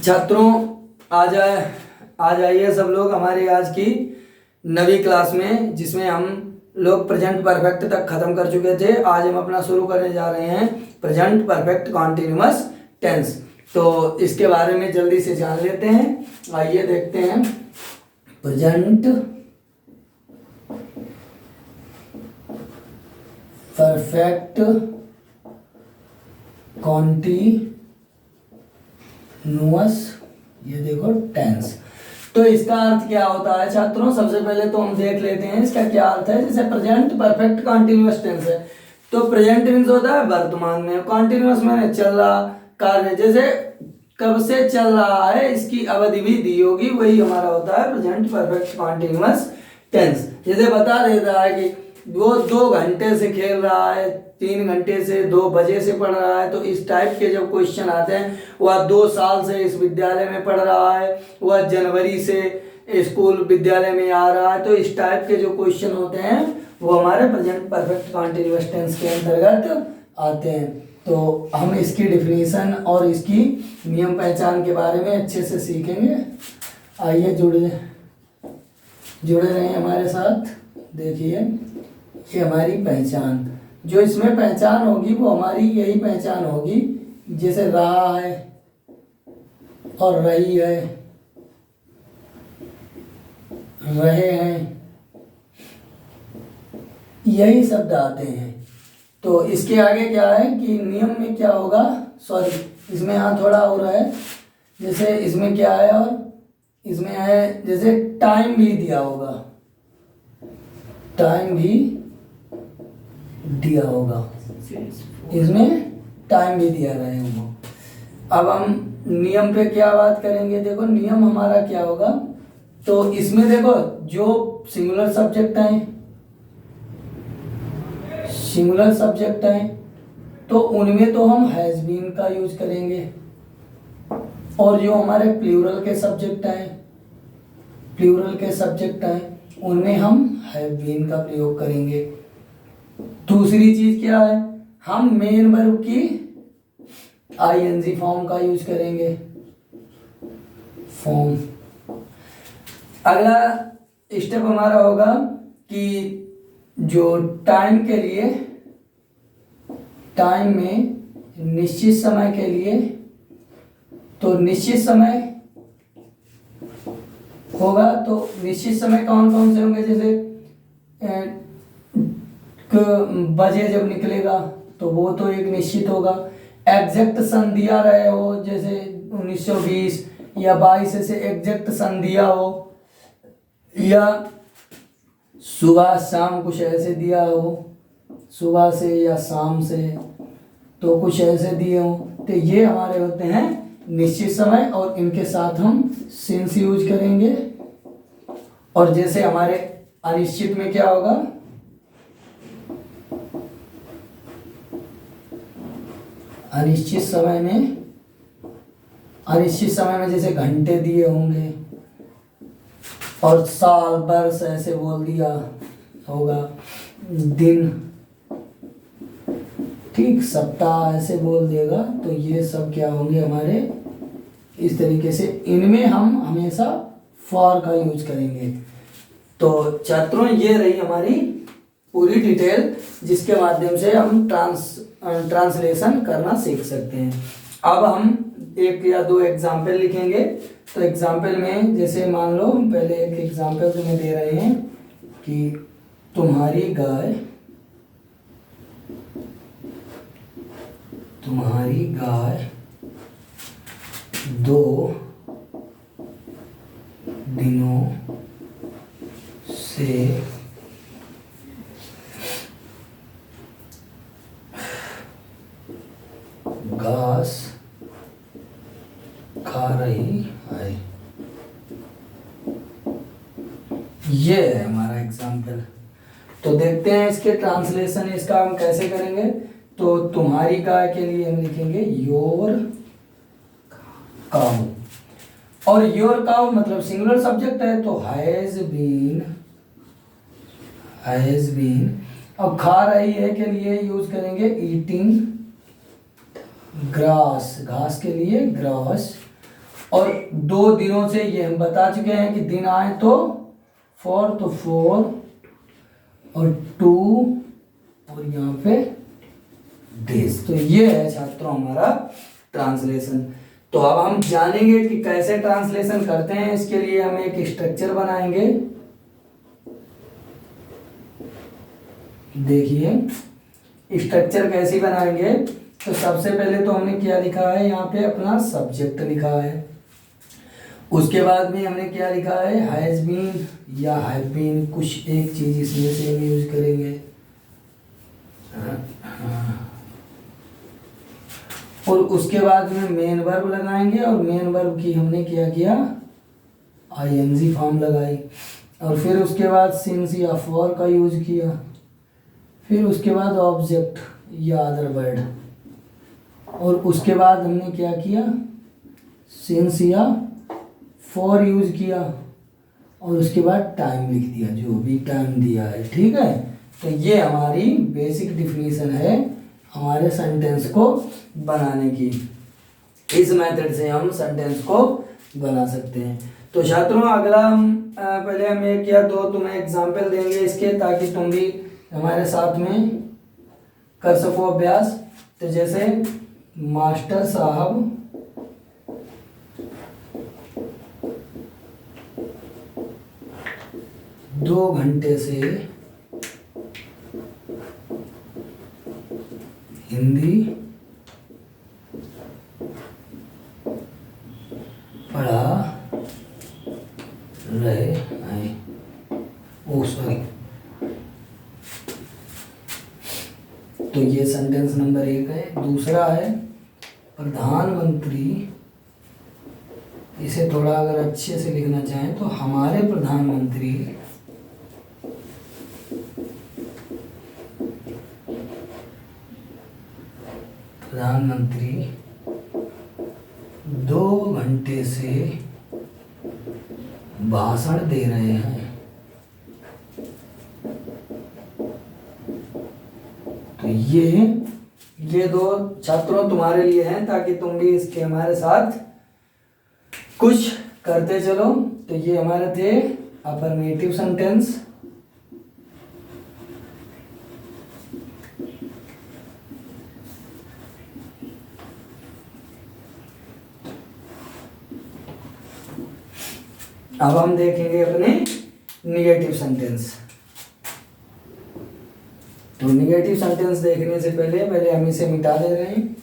छात्रों, आ जाइए सब लोग हमारी आज की नवी क्लास में, जिसमें हम लोग प्रेजेंट परफेक्ट तक खत्म कर चुके थे। आज हम अपना शुरू करने जा रहे हैं प्रेजेंट परफेक्ट कॉन्टिन्यूअस टेंस। तो इसके बारे में जल्दी से जान लेते हैं। आइए देखते हैं प्रेजेंट परफेक्ट कॉन्टिन्यूअस, ये देखो टेंस। तो इसका अर्थ क्या होता है छात्रों? सबसे पहले तो हम देख लेते हैं इसका क्या अर्थ है। जैसे प्रेजेंट परफेक्ट कॉन्टिन्यूअस टेंस है, तो प्रेजेंट मीन्स होता है वर्तमान में, कॉन्टिन्यूअस मैंने चल रहा कार्य, जैसे कब से चल रहा है इसकी अवधि भी दी होगी, वही हमारा होता है प्रेजेंट परफेक्ट कॉन्टिन्यूअस टेंस। जैसे बता देता है कि वो 2 घंटे से खेल रहा है, 3 घंटे से, 2 बजे से पढ़ रहा है। तो इस टाइप के जब क्वेश्चन आते हैं, वह 2 साल से इस विद्यालय में पढ़ रहा है, वह जनवरी से स्कूल विद्यालय में आ रहा है, तो इस टाइप के जो क्वेश्चन होते हैं वो हमारे प्रेजेंट परफेक्ट कॉन्टिन्यूअस टेंस के अंतर्गत आते हैं। तो हम इसकी डिफिनीशन और इसकी नियम पहचान के बारे में अच्छे से सीखेंगे। आइए जुड़े रहें हमारे साथ। देखिए, ये हमारी पहचान, जो इसमें पहचान होगी वो हमारी यही पहचान होगी, जैसे रहा है और रही है, रहे हैं, यही शब्द आते हैं। तो इसके आगे क्या है कि नियम में क्या होगा, सॉरी इसमें यहाँ थोड़ा हो रहा है, जैसे इसमें क्या है और इसमें है, जैसे टाइम भी दिया होगा, टाइम भी दिया होगा, इसमें टाइम भी दिया रहे होगा। अब हम नियम पे क्या बात करेंगे। देखो नियम हमारा क्या होगा, तो इसमें देखो जो सिंगुलर सब्जेक्ट है, सिंगुलर सब्जेक्ट है, तो उनमें तो हम हैज बीन का यूज करेंगे, और जो हमारे प्लूरल के सब्जेक्ट हैं, प्लूरल के सब्जेक्ट हैं, उनमें हम हैव बीन का प्रयोग करेंगे। दूसरी चीज क्या है, हम मेन वर्ब की आईएनजी फॉर्म का यूज करेंगे, फॉर्म। अगला स्टेप हमारा होगा कि जो टाइम के लिए, टाइम में निश्चित समय के लिए, तो निश्चित समय होगा, तो निश्चित समय कौन कौन से होंगे, जैसे बजे जब निकलेगा तो वो तो एक निश्चित होगा। एग्जैक्ट सन दिया रहे हो, जैसे 1920 या 22 से एग्जैक्ट सन दिया हो, या सुबह शाम कुछ ऐसे दिया हो, सुबह से या शाम से, तो कुछ ऐसे दिए हो, तो ये हमारे होते हैं निश्चित समय, और इनके साथ हम सिंस यूज करेंगे। और जैसे हमारे अनिश्चित में क्या होगा, अनिश्चित समय में जैसे घंटे दिए होंगे, और साल वर्ष ऐसे बोल दिया होगा, दिन, ठीक, सप्ताह ऐसे बोल देगा, तो ये सब क्या होंगे हमारे इस तरीके से। इनमें हम हमेशा फॉर का यूज करेंगे। तो छात्रों, ये रही हमारी पूरी डिटेल, जिसके माध्यम से हम ट्रांसलेशन करना सीख सकते हैं। अब हम 1 या 2 एग्जाम्पल लिखेंगे। तो एग्जाम्पल में जैसे मान लो, पहले एक एग्जाम्पल तुम्हें दे रहे हैं कि तुम्हारी गाय 2 दिनों से घास खा रही है। ये है हमारा एग्जाम्पल। तो देखते हैं इसके ट्रांसलेशन, इसका हम कैसे करेंगे। तो तुम्हारी गाय के लिए हम लिखेंगे योर काउ, और योर काउ मतलब सिंगुलर सब्जेक्ट है, तो हैज बीन। अब खा रही है के लिए यूज करेंगे ईटिंग ग्रास, घास के लिए ग्रास, और 2 दिनों से ये हम बता चुके हैं कि दिन आए तो 4 तो 4 और 2 और यहाँ पे डेज। तो ये है छात्रों हमारा ट्रांसलेशन। तो अब हम जानेंगे कि कैसे ट्रांसलेशन करते हैं। इसके लिए हम एक स्ट्रक्चर बनाएंगे। देखिए स्ट्रक्चर कैसी बनाएंगे। तो सबसे पहले तो हमने क्या लिखा है, यहाँ पे अपना सब्जेक्ट लिखा है। उसके बाद में हमने क्या लिखा है, हैज बीन या हैव बीन, कुछ एक चीज इसमें से हम यूज करेंगे। और उसके बाद में मेन वर्ब लगाएंगे और मेन वर्ब की हमने क्या किया, आईएनजी फॉर्म लगाई। और फिर उसके बाद सिंस या फॉर का यूज किया। फिर उसके बाद ऑब्जेक्ट या अदर वर्ड। और उसके बाद हमने क्या किया, सिंस या फॉर यूज किया। और उसके बाद टाइम लिख दिया, जो भी टाइम दिया है। ठीक है, तो ये हमारी बेसिक डिफिनीशन है हमारे सेंटेंस को बनाने की। इस मेथड से हम सेंटेंस को बना सकते हैं। तो छात्रों अगला हम पहले हम एक या दो तुम्हें एग्जाम्पल देंगे इसके, ताकि तुम भी हमारे साथ में कर सको अभ्यास। तो जैसे मास्टर साहब 2 घंटे से हिंदी पढ़ा रहे हैं। ओ सॉरी, तो ये सेंटेंस नंबर 1 है। दूसरा है प्रधानमंत्री, इसे थोड़ा अगर अच्छे से लिखना चाहें तो हमारे प्रधानमंत्री प्रधानमंत्री 2 घंटे से भाषण दे रहे हैं। तो ये 2 छात्रों तुम्हारे लिए हैं, ताकि तुम भी इसके हमारे साथ कुछ करते चलो। तो ये हमारे थे अफर्मेटिव सेंटेंस। अब हम देखेंगे अपने निगेटिव सेंटेंस। तो निगेटिव सेंटेंस देखने से पहले हम इसे मिटा दे रहे हैं।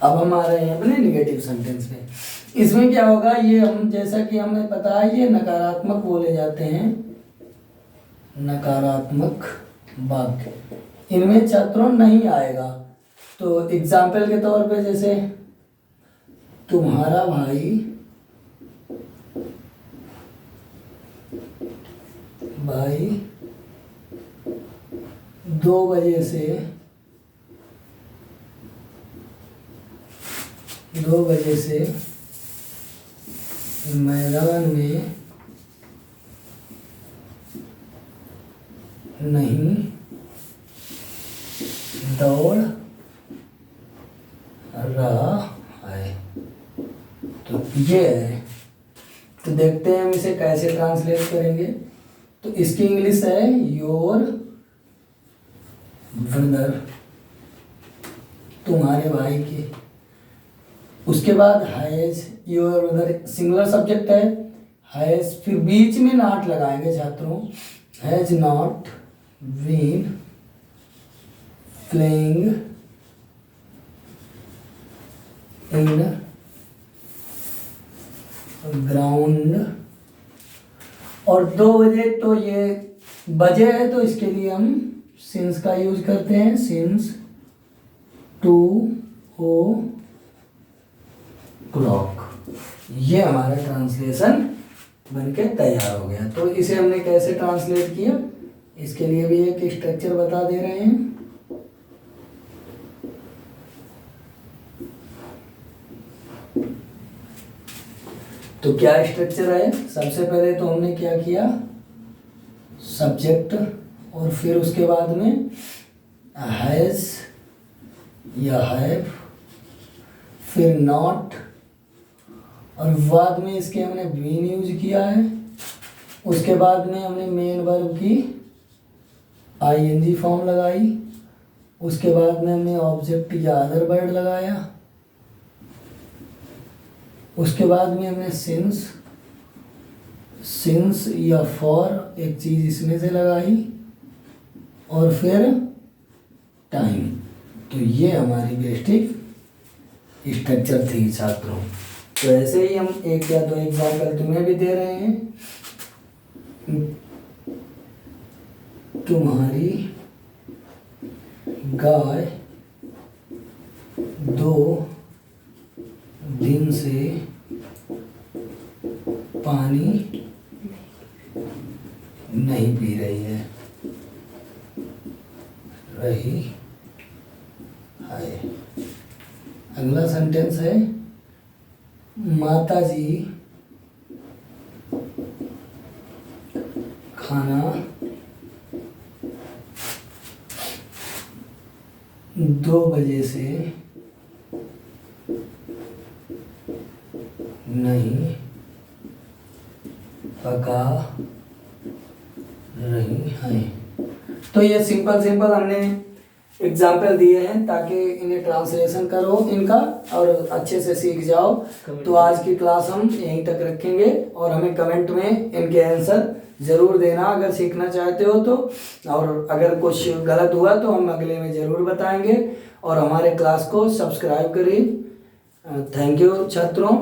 अब हम आ रहे हैं अपने निगेटिव सेंटेंस में। इसमें क्या होगा, ये हम जैसा कि हमें पता है ये नकारात्मक बोले जाते हैं, नकारात्मक वाक्य। इनमें छात्रों नहीं आएगा। तो एग्जाम्पल के तौर पे जैसे तुम्हारा भाई 2 बजे से 2 बजे से मैदान में नहीं दौड़ रहा है। तो ये है। तो देखते हैं हम इसे कैसे ट्रांसलेट करेंगे। तो इसकी इंग्लिश है योर ब्रदर, तुम्हारे भाई के। उसके बाद has, your brother singular subject है, हैज, फिर बीच में नॉट लगाएंगे छात्रों, has not been playing in ground. और 2 बजे, तो ये बजे है तो इसके लिए हम सिंस का यूज करते हैं, सिंस 2 o'clock। ये हमारा ट्रांसलेशन बनके तैयार हो गया। तो इसे हमने कैसे ट्रांसलेट किया, इसके लिए भी एक स्ट्रक्चर बता दे रहे हैं। तो क्या स्ट्रक्चर है, सबसे पहले तो हमने क्या किया, सब्जेक्ट, और फिर उसके बाद में हैज या हैव, फिर नॉट, और बाद में इसके हमने बीन यूज किया है। उसके बाद में हमने मेन वर्ब की आईएनजी फॉर्म लगाई। उसके बाद में हमने ऑब्जेक्ट या अदर वर्ड लगाया। उसके बाद में हमने सिंस या फॉर एक चीज़ इसमें से लगाई, और फिर टाइम। तो ये हमारी बेसिक स्ट्रक्चर थी छात्रों। तो ऐसे ही हम एक या दो एग्जाम्पल तुम्हें भी दे रहे हैं। तुम्हारी गाय 2 दिन से पानी नहीं पी रही है। अगला सेंटेंस है, माताजी खाना 2 बजे से नहीं पका रही है। तो ये सिंपल हमने एग्जाम्पल दिए हैं ताकि इन्हें ट्रांसलेशन करो इनका और अच्छे से सीख जाओ। तो आज की क्लास हम यहीं तक रखेंगे और हमें कमेंट में इनके आंसर ज़रूर देना अगर सीखना चाहते हो तो, और अगर कुछ गलत हुआ तो हम अगले में ज़रूर बताएंगे। और हमारे क्लास को सब्सक्राइब करिए। थैंक यू छात्रों।